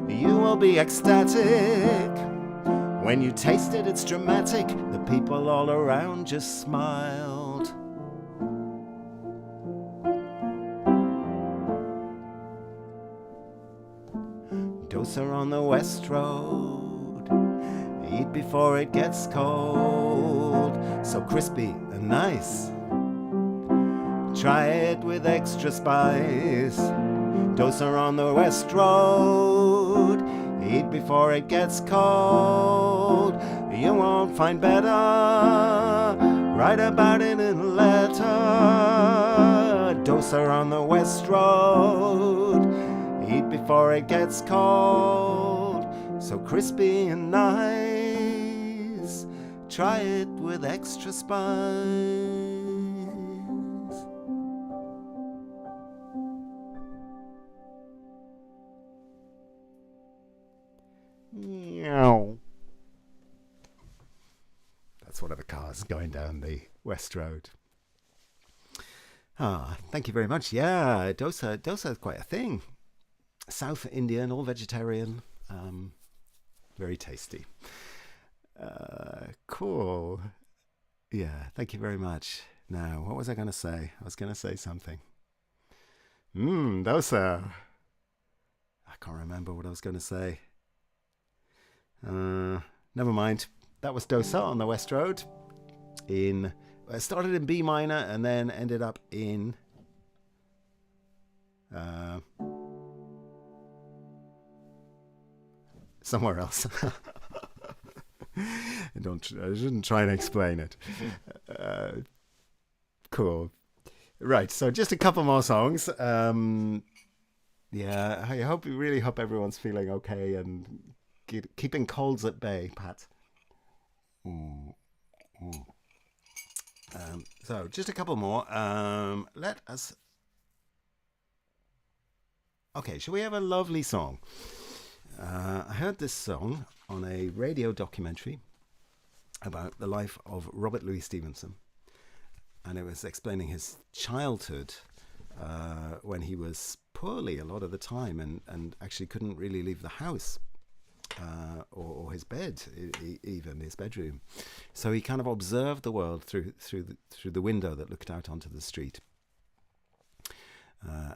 you will be ecstatic. When you taste it, it's dramatic. The people all around just smiled. Dosa on the West Road. Eat before it gets cold. So crispy and nice. Try it with extra spice. Dosa on the West Road. Eat before it gets cold. You won't find better. Write about it in a letter. Dosa on the West Road. Eat before it gets cold. So crispy and nice. Try it with extra spice. That's one of the cars going down the West Road. Thank you very much. Yeah, dosa is quite a thing. South Indian, all vegetarian. Very tasty. Cool. Yeah, thank you very much. Now, what was I going to say? I was going to say something. Dosa. I can't remember what I was going to say. Never mind. That was Dosa on the West Road. It started in B minor and then ended up in somewhere else. I shouldn't try and explain it. Cool. Right, so just a couple more songs. Yeah, I really hope everyone's feeling okay and keeping colds at bay, Pat. So just a couple more. Let us. Okay, shall we have a lovely song? I heard this song on a radio documentary about the life of Robert Louis Stevenson, and it was explaining his childhood when he was poorly a lot of the time and actually couldn't really leave the house. Or his bed, even his bedroom. So he kind of observed the world through the window that looked out onto the street.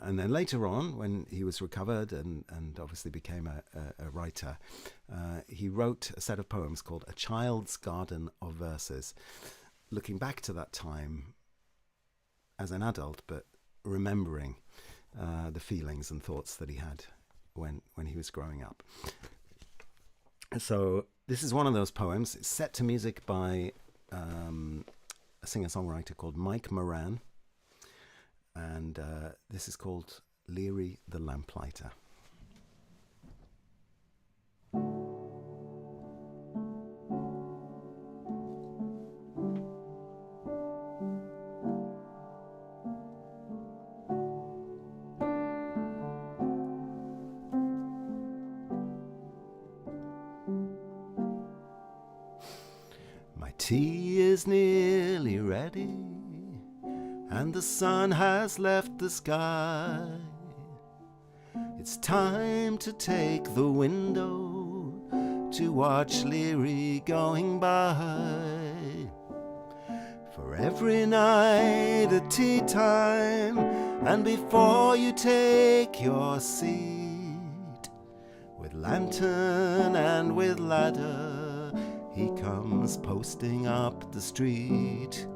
And then later on, when he was recovered and obviously became a writer, he wrote a set of poems called A Child's Garden of Verses, looking back to that time as an adult, but remembering the feelings and thoughts that he had when he was growing up. So this is one of those poems. It's set to music by a singer-songwriter called Mike Moran. And this is called Leary the Lamplighter. Tea is nearly ready, and the sun has left the sky. It's time to take the window to watch Leary going by. For every night at tea time, and before you take your seat, with lantern and with ladder, he comes posting up the street.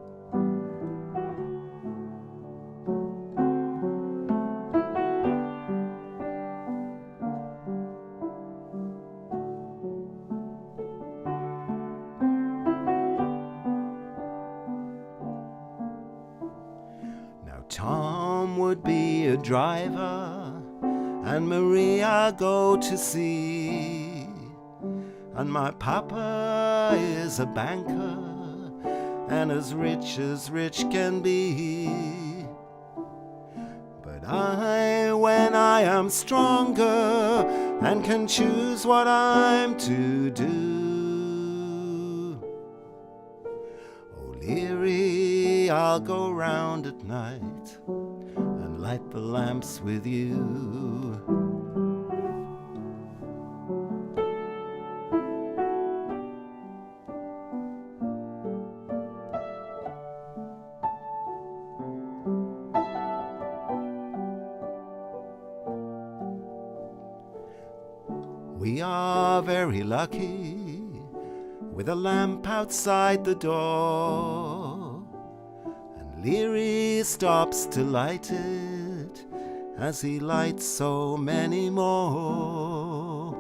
Tom would be a driver, and Maria go to sea, and my papa is a banker, and as rich can be. But I, when I am stronger and can choose what I'm to do, O'Leary, I'll go round at night and light the lamps with you. We are very lucky with a lamp outside the door, and Leary stops to light it as he lights so many more.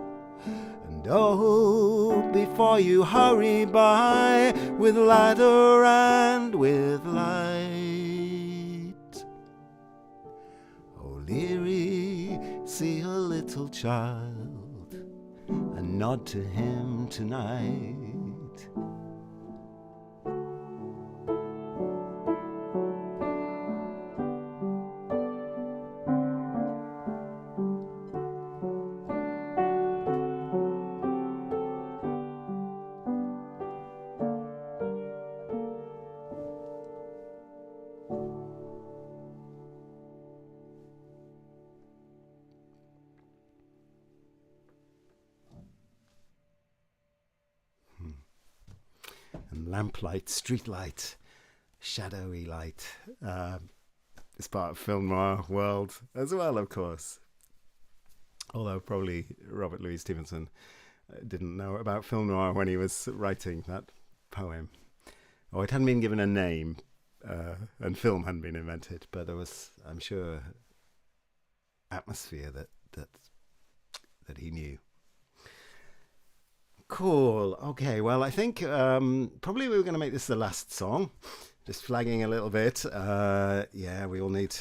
And oh, before you hurry by with ladder and with light, oh Leary, see a little child and nod to him tonight. And lamplight, street light, shadowy light. It's part of film noir world as well, of course. Although probably Robert Louis Stevenson didn't know about film noir when he was writing that poem. Or it hadn't been given a name, and film hadn't been invented, but there was, I'm sure, atmosphere that he knew. Cool. Okay, well, I think probably we were going to make this the last song. Just flagging a little bit. Yeah, we all need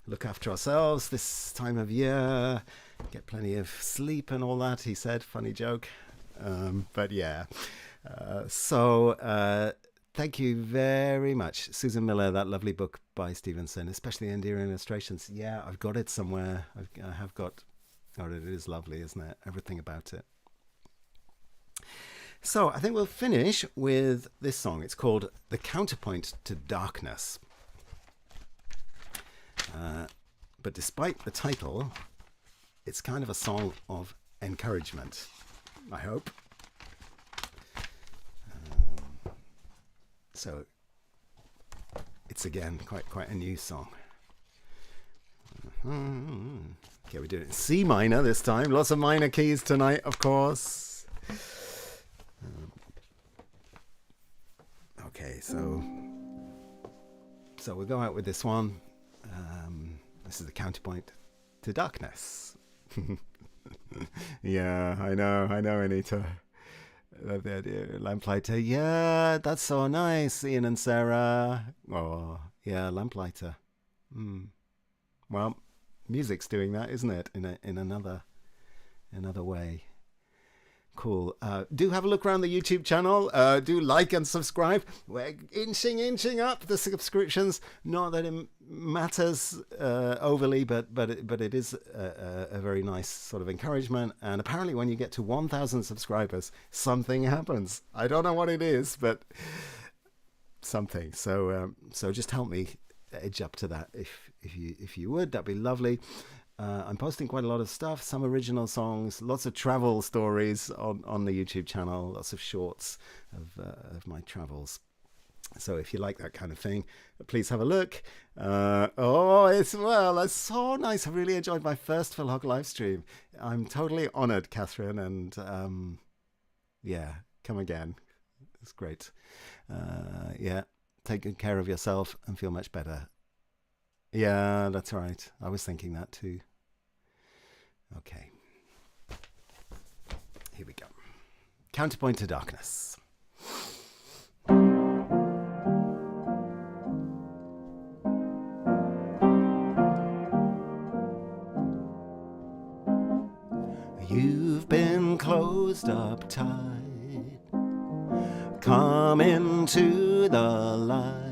look after ourselves this time of year. Get plenty of sleep and all that, he said. Funny joke. But yeah. So thank you very much, Susan Miller, that lovely book by Stevenson, especially endearing illustrations. Yeah, I've got it somewhere. I have got... Oh, it is lovely, isn't it? Everything about it. So I think we'll finish with this song. It's called The Counterpoint to Darkness. But despite the title, it's kind of a song of encouragement, I hope. So it's again quite a new song. Okay, we're doing it in C minor this time. Lots of minor keys tonight, of course. Okay, so we'll go out with this one. This is the counterpoint to darkness. Yeah, I know, Anita. Love the idea. Lamplighter. Yeah, that's so nice, Ian and Sarah. Oh, yeah, lamplighter. Well, music's doing that, isn't it? In another way. Cool. Do have a look around the YouTube channel. Do like and subscribe. We're inching up the subscriptions. Not that it matters overly, but it is a very nice sort of encouragement. And apparently, when you get to 1,000 subscribers, something happens. I don't know what it is, but something. So just help me edge up to that if you would. That'd be lovely. I'm posting quite a lot of stuff, some original songs, lots of travel stories on the YouTube channel, lots of shorts of my travels. So if you like that kind of thing, please have a look. That's so nice. I really enjoyed my first Phil Hogg live stream. I'm totally honoured, Catherine, and come again. It's great. Take good care of yourself and feel much better. Yeah, that's right. I was thinking that too. Okay. Here we go. Counterpoint to darkness. You've been closed up tight. Come into the light.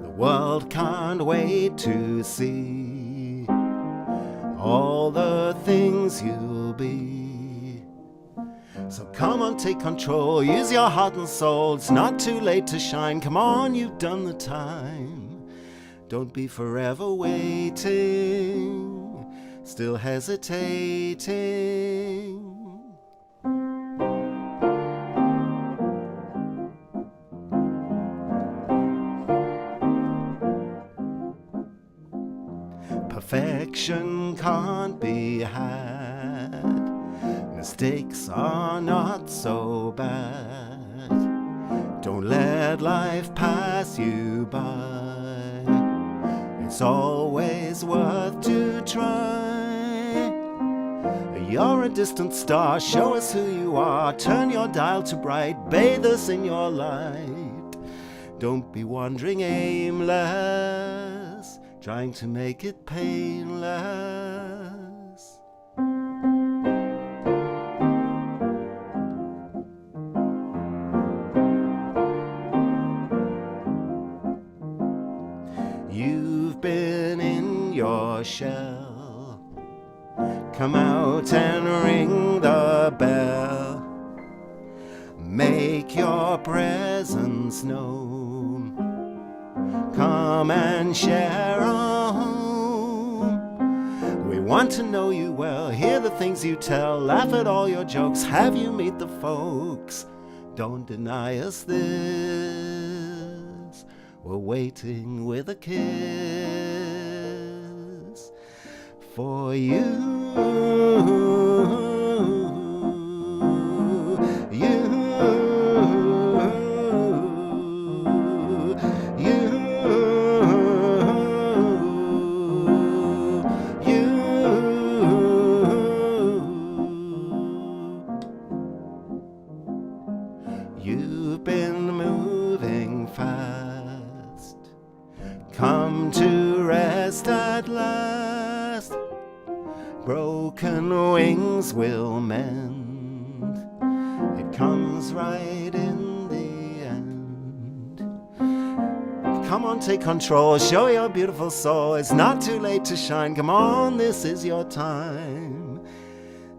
The world can't wait to see all the things you'll be. So come on, take control, use your heart and soul. It's not too late to shine. Come on, you've done the time. Don't be forever waiting, still hesitating. Perfection can't be had. Mistakes are not so bad. Don't let life pass you by. It's always worth to try. You're a distant star, show us who you are. Turn your dial to bright, bathe us in your light. Don't be wandering aimless, trying to make it painless. You've been in your shell, come out and ring the bell. Make your presence known, come and share a home. We want to know you well, hear the things you tell, laugh at all your jokes, have you meet the folks. Don't deny us this, we're waiting with a kiss for you. You've been moving fast, come to rest at last. Broken wings will mend, it comes right in the end. Come on, take control, show your beautiful soul. It's not too late to shine, come on, this is your time.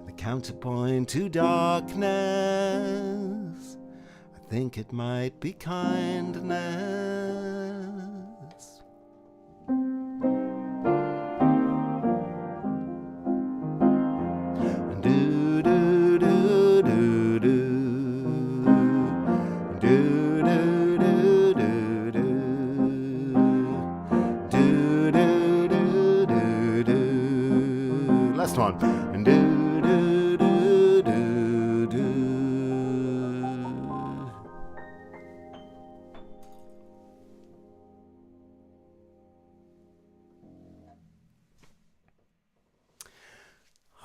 The counterpoint to darkness, I think it might be kindness. Do do do do do do do do do do do do do. Last one. Do do do do do.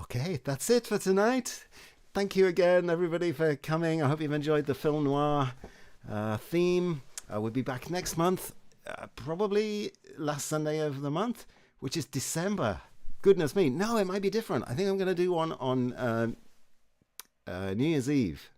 Okay, that's it for tonight. Thank you again, everybody, for coming. I hope you've enjoyed the film noir theme. We'll be back next month, probably last Sunday of the month, which is December. Goodness me. No, it might be different. I think I'm going to do one on New Year's Eve.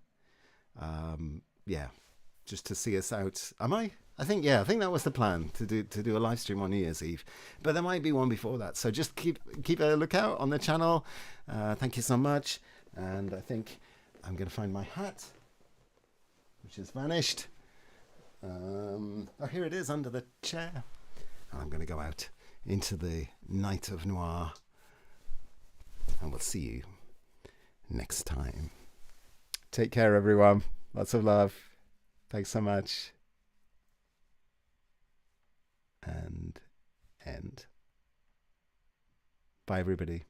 Just to see us out. Am I? I think that was the plan, to do a live stream on New Year's Eve, but there might be one before that. So just keep a lookout on the channel. Thank you so much, and I think I'm going to find my hat, which has vanished. Here it is under the chair. I'm going to go out into the night of noir. And we'll see you next time. Take care, everyone. Lots of love. Thanks so much. And end. Bye, everybody.